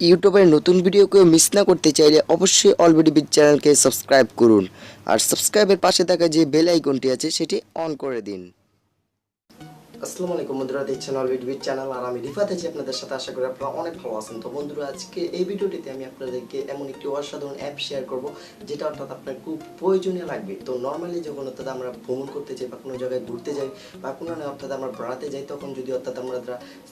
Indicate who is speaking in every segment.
Speaker 1: ইউটিউবের নতুন ভিডিও কেউ মিস না করতে চাইলে অবশ্যই অলরেডি বিট চ্যানেলকে সাবস্ক্রাইব করুন আর সাবস্ক্রাইবের পাশে থাকা যে বেল আইকনটি আছে সেটি অন করে দিন। আসসালামু আলাইকুম বন্ধুরা, দেখছেন অলরেডি বিট চ্যানেল আর আমি রিফাত আছি আপনাদের সাথে। আশা করি আপনারা অনেক ভালো আছেন। তো বন্ধুরা, আজকে এই ভিডিওটিতে আমি আপনাদেরকে এমন একটি অসাধারণ অ্যাপ শেয়ার করব যেটা অর্থাৎ আপনার খুব প্রয়োজনীয় লাগবে। তো নর্মালি যখন অর্থাৎ আমরা ভ্রমণ করতে যাই বা কোনো জায়গায় ঘুরতে যাই বা কোনো অর্থাৎ আমরা বেড়াতে যাই, তখন যদি অর্থাৎ আমরা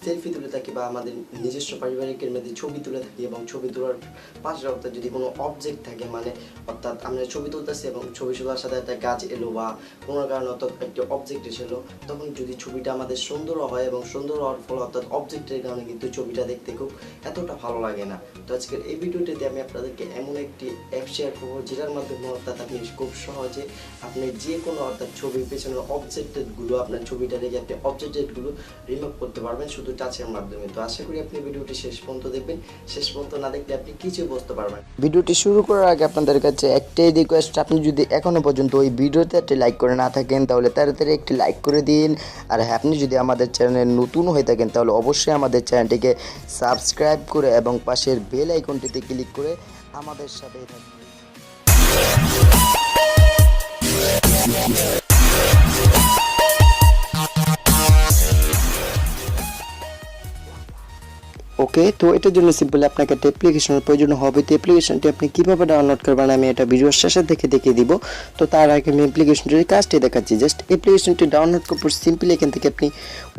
Speaker 1: সেলফি তুলে থাকি বা আমাদের নিজস্ব পারিবারিকের মধ্যে ছবি তুলে থাকি এবং ছবি তোলার পাশে অর্থাৎ যদি কোনো অবজেক্ট থাকে, মানে অর্থাৎ আমরা ছবি তুলতেছি এবং ছবি তোলার সাথে একটা গাছ এলো বা কোনো কারণে অর্থাৎ একটা অবজেক্ট এসেলো, তখন যদি ছবিটা আমাদের সুন্দর হয় এবং সুন্দর হওয়ার ফলে অর্থাৎ অবজেক্টের কারণে কিন্তু ছবিটা দেখতে খুব এতটা ভালো লাগে না। তো আজকের এই ভিডিওটিতে আমি আপনাদেরকে এমন একটি অ্যাপ শেয়ার করবো যেটার মাধ্যমে অর্থাৎ আপনি খুব সহজে আপনি যে কোনো অর্থাৎ ছবির পেছনের অবজেক্টেডগুলো আপনার ছবিটা রেখে আপনি অবজেক্টেডগুলো রিমুভ করতে পারবেন শুধু টাচের মাধ্যমে। তো আশা করি আপনি ভিডিওটি শেষ পর্যন্ত দেখবেন। শেষ পর্যন্ত না দেখলে আপনি কিছুই বুঝতে পারবেন। ভিডিওটি শুরু করার আগে আপনাদের কাছে একটাই রিকোয়েস্ট, আপনি যদি এখনো পর্যন্ত ওই ভিডিওতে একটি লাইক করে না থাকেন তাহলে তাড়াতাড়ি একটি লাইক করে দিন। আর হ্যাঁ, আপনি যদি আমাদের চ্যানেলে নতুন হয়ে থাকেন তাহলে অবশ্যই আমাদের চ্যানেলটিকে সাবস্ক্রাইব করে এবং পাশের বেল আইকনটিতে ক্লিক করে আমাদের সাথে থাকবেন। ওকে, তো এটার জন্য সিম্পল আপনাকে একটা অ্যাপ্লিকেশনের প্রয়োজন হবে। তো অ্যাপ্লিকেশনটি আপনি কীভাবে ডাউনলোড করবেন আমি এটা ভিডিওর শেষে দেখিয়ে দিব। তো তার আগে আমি অ্যাপ্লিকেশনটির কাজটি দেখাচ্ছি। জাস্ট অ্যাপ্লিকেশনটি ডাউনলোড করার পর সিম্পলি এখান থেকে আপনি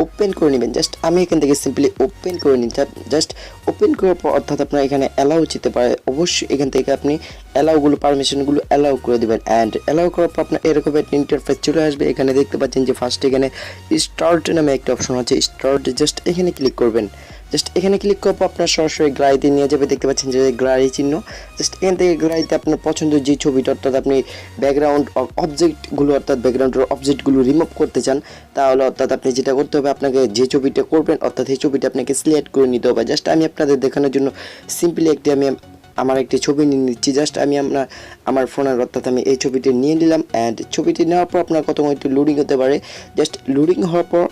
Speaker 1: ওপেন করে নেবেন। জাস্ট আমি এখান থেকে সিম্পলি ওপেন করে নিই। জাস্ট ওপেন করার পর অর্থাৎ আপনার এখানে অ্যালাউ যেতে পারে, অবশ্যই এখান থেকে আপনি অ্যালাউগুলো পারমিশনগুলো অ্যালাউ করে দেবেন। অ্যান্ড অ্যালাউ করার পর আপনার এরকম একটা ইন্টারফেস চলে আসবে। এখানে দেখতে পাচ্ছেন যে ফার্স্ট এখানে স্টার্ট নামে একটা অপশন আছে, স্টার্ট জাস্ট এখানে ক্লিক করবেন। জাস্ট এখানে ক্লিক করার পর আপনার সরাসরি গ্যালারিতে নিয়ে যাবে। দেখতে পাচ্ছেন যে গ্যালারি চিহ্ন, জাস্ট এখান থেকে গ্যালারিতে আপনার পছন্দের যে ছবিটা অর্থাৎ আপনি ব্যাকগ্রাউন্ড অবজেক্টগুলো অর্থাৎ ব্যাকগ্রাউন্ডের অবজেক্টগুলো রিমুভ করতে চান, তাহলে অর্থাৎ আপনি যেটা করতে হবে আপনাকে যে ছবিটা করবেন অর্থাৎ এই ছবিটা আপনাকে সিলেক্ট করে নিতে হবে। জাস্ট আমি আপনাদের দেখানোর জন্য সিম্পলি আমার একটি ছবি নিয়ে নিচ্ছি। জাস্ট আমি আমার ফোনের অর্থাৎ আমি এই ছবিটি নিয়ে নিলাম। অ্যান্ড ছবিটি নেওয়ার পর আপনার কত একটু লোডিং হতে পারে। জাস্ট লোডিং হওয়ার পর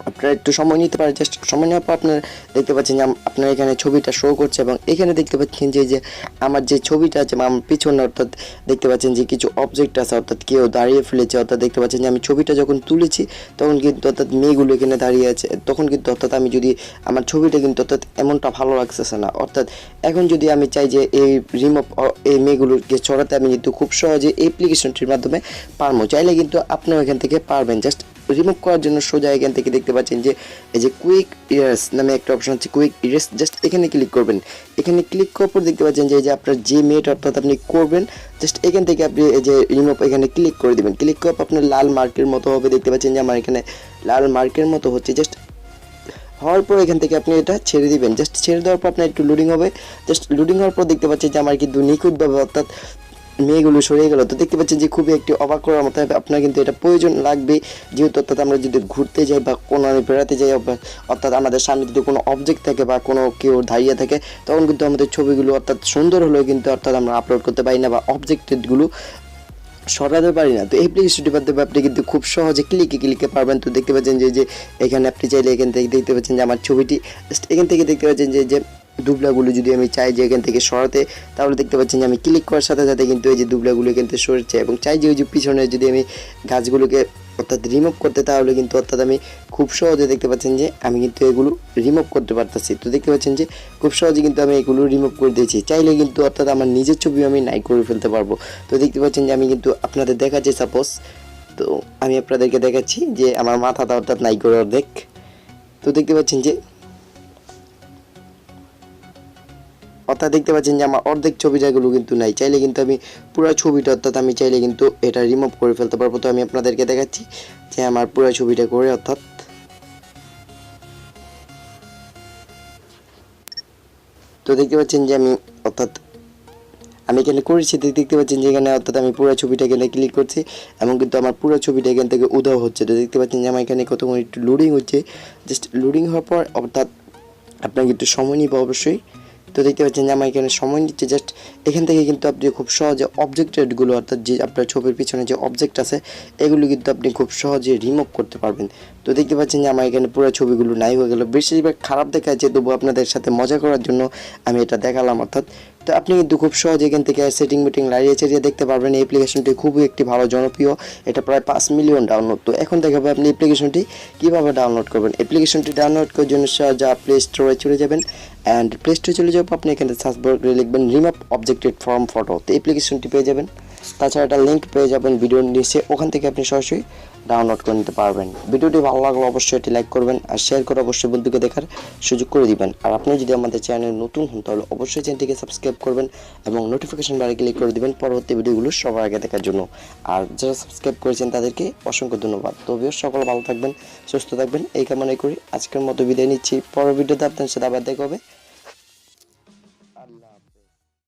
Speaker 1: আপনারা একটু সময় নিতে পারেন। জাস্ট সময় নেওয়ার পর আপনারা দেখতে পাচ্ছেন যে আপনার এখানে ছবিটা শো করছে এবং এখানে দেখতে পাচ্ছেন যে আমার যে ছবিটা আছে আমার পিছনে অর্থাৎ দেখতে পাচ্ছেন যে কিছু অবজেক্ট আছে অর্থাৎ কেউ দাঁড়িয়ে ফেলেছে। অর্থাৎ দেখতে পাচ্ছেন যে আমি ছবিটা যখন তুলেছি তখন কিন্তু অর্থাৎ মেয়েগুলো এখানে দাঁড়িয়ে আছে, তখন কিন্তু অর্থাৎ আমি যদি আমার ছবিটা কিন্তু অর্থাৎ এমনটা ভালো লাগতেছে না। অর্থাৎ এখন যদি আমি চাই যে এই এই মেয়েগুলোকে ছড়াতে, আমি কিন্তু খুব সহজে এই অ্যাপ্লিকেশনটির মাধ্যমে পারবো। চাইলে কিন্তু আপনিও এখান থেকে পারবেন। জাস্ট রিমুভ করার জন্য সোজা এখান থেকে দেখতে পাচ্ছেন যে এই যে কুইক ইরেজ নামে একটা অপশন আছে, কুইক ইরেজ জাস্ট এখানে ক্লিক করবেন। এখানে ক্লিক করার পর দেখতে পাচ্ছেন যে আপনার যে মেয়েটা অর্থাৎ আপনি করবেন জাস্ট এখান থেকে আপনি এই যে রিমুভ এখানে ক্লিক করে দেবেন। ক্লিক করার পর আপনার লাল মার্কের মতো হবে। দেখতে পাচ্ছেন যে আমার এখানে লাল মার্কের মতো হচ্ছে। জাস্ট হওয়ার পর এখান থেকে আপনি এটা ছেড়ে দিবেন। জাস্ট ছেড়ে দেওয়ার পর আপনার একটু লোডিং হবে। জাস্ট লোডিং হওয়ার পর দেখতে পাচ্ছেন যে আমার কিন্তু নিখুঁতভাবে অর্থাৎ মেয়েগুলো সরিয়ে গেল। তো দেখতে পাচ্ছেন যে খুবই একটি অবাক করার মতো হবে। আপনার কিন্তু এটা প্রয়োজন লাগবে, যেহেতু অর্থাৎ আমরা যদি ঘুরতে যাই বা কোনো বেড়াতে যাই অর্থাৎ আমাদের সামনে যদি কোনো অবজেক্ট থাকে বা কোনো কেউ দাঁড়িয়ে থাকে, তখন কিন্তু আমাদের ছবিগুলো অর্থাৎ সুন্দর হলেও কিন্তু অর্থাৎ আমরা আপলোড করতে পারি না বা অবজেক্টেডগুলো সরাতে পারি না। তো এই অ্যাপ্লিকেশনটির মাধ্যমে আপনি কিন্তু খুব সহজে ক্লিকে পারবেন। তো দেখতে পাচ্ছেন যে এখানে আপনি চাইলে এখান থেকে দেখতে পাচ্ছেন যে আমার ছবিটি জাস্ট এখান থেকে দেখতে পাচ্ছেন যে দুবলাগুলো যদি আমি চাই যে এখান থেকে সরাতে, তাহলে দেখতে পাচ্ছেন যে আমি ক্লিক করার সাথে সাথে কিন্তু এই যে দুবলাগুলো এখান থেকে সরছে। এবং চাই যে ওই যে পিছনে যদি আমি গাছগুলোকে অর্থাৎ রিমুভ করতে, তাহলে কিন্তু অর্থাৎ আমি খুব সহজে দেখতে পাচ্ছেন যে আমি কিন্তু এগুলো রিমুভ করতে পারতেছি। তো দেখতে পাচ্ছেন যে খুব সহজে কিন্তু আমি এগুলো রিমুভ করে দিয়েছি। চাইলে কিন্তু অর্থাৎ আমার নিজের ছবি আমি নাই করে ফেলতে পারবো। তো দেখতে পাচ্ছেন যে আমি কিন্তু আপনাদের দেখাচ্ছি সাপোজ, তো আমি আপনাদেরকে দেখাচ্ছি যে আমার মাথাটা অর্থাৎ নাই করে অর্ধেক। তো দেখতে পাচ্ছেন যে অর্থাৎ দেখতে পাচ্ছেন যে আমার অর্ধেক ছবিটাগুলো কিন্তু নাই। চাইলে কিন্তু আমি পুরো ছবিটা অর্থাৎ আমি চাইলে কিন্তু এটা রিমুভ করে ফেলতে পারবো। তো আমি আপনাদেরকে দেখাচ্ছি যে আমার পুরো ছবিটা করে অর্থাৎ তো দেখতে পাচ্ছেন যে আমি অর্থাৎ আমি এখানে করেছি। দেখতে পাচ্ছেন যে এখানে অর্থাৎ আমি পুরো ছবিটা এখানে ক্লিক করছি এবং কিন্তু আমার পুরো ছবিটা এখান থেকে উধাও হচ্ছে। তো দেখতে পাচ্ছেন যে আমার এখানে কতক্ষণ একটু লোডিং হচ্ছে। জাস্ট লোডিং হওয়ার পর অর্থাৎ আপনাকে একটু সময় নিব অবশ্যই। তো দেখতে পাচ্ছেন যে আমার এখানে সময় নিচ্ছে। জাস্ট এখান থেকে কিন্তু আপনি খুব সহজে অবজেক্টেডগুলো অর্থাৎ যে আপনার ছবির পিছনে যে অবজেক্ট আছে এগুলো কিন্তু আপনি খুব সহজে রিমুভ করতে পারবেন। তো দেখতে পাচ্ছেন যে আমার এখানে পুরো ছবিগুলো নাই হয়ে গেল। বেশিরভাগ খারাপ দেখাচ্ছে, তবু আপনাদের সাথে মজা করার জন্য আমি এটা দেখালাম অর্থাৎ। তো আপনি কিন্তু খুব সহজে এখান থেকে সেটিং মিটিং লাড়িয়ে চাড়িয়ে দেখতে পারবেন। এই অ্যাপ্লিকেশনটি খুবই একটি ভালো জনপ্রিয়, এটা প্রায় 5 মিলিয়ন ডাউনলোড। তো এখন দেখাবো আপনি অ্যাপ্লিকেশনটি কীভাবে ডাউনলোড করবেন। অ্যাপ্লিকেশনটি ডাউনলোড করার জন্য যা প্লে স্টোরে চলে যাবেন, অ্যান্ড প্লে স্টোরে চলে যাবো আপনি এখানে সার্চ বারে লিখবেন রিমুভ অবজেক্টেড ফ্রম ফটো। তো অ্যাপ্লিকেশনটি পেয়ে যাবেন। তাছাড়া একটা লিঙ্ক পেয়ে যাবেন ভিডিওর নিচে, ওখান থেকে আপনি সরাসরি ডাউনলোড করে নিতে পারবেন। ভিডিওটি ভালো লাগলে অবশ্যই এটি লাইক করবেন আর শেয়ার করে অবশ্যই বন্ধুকে দেখার সুযোগ করে দিবেন। আর আপনি যদি আমাদের চ্যানেলে নতুন হন তাহলে অবশ্যই চ্যানেলটিকে সাবস্ক্রাইব করবেন এবং নোটিফিকেশন বারে ক্লিক করে দিবেন পরবর্তী ভিডিওগুলো সবার আগে দেখার জন্য। আর যারা সাবস্ক্রাইব করেছেন তাদেরকে অসংখ্য ধন্যবাদ। তো সকলে ভালো থাকবেন, সুস্থ থাকবেন এই কামনাই করি। আজকের মতো বিদায় নিচ্ছি, পরের ভিডিওতে আপনার সাথে আবার দেখা হবে।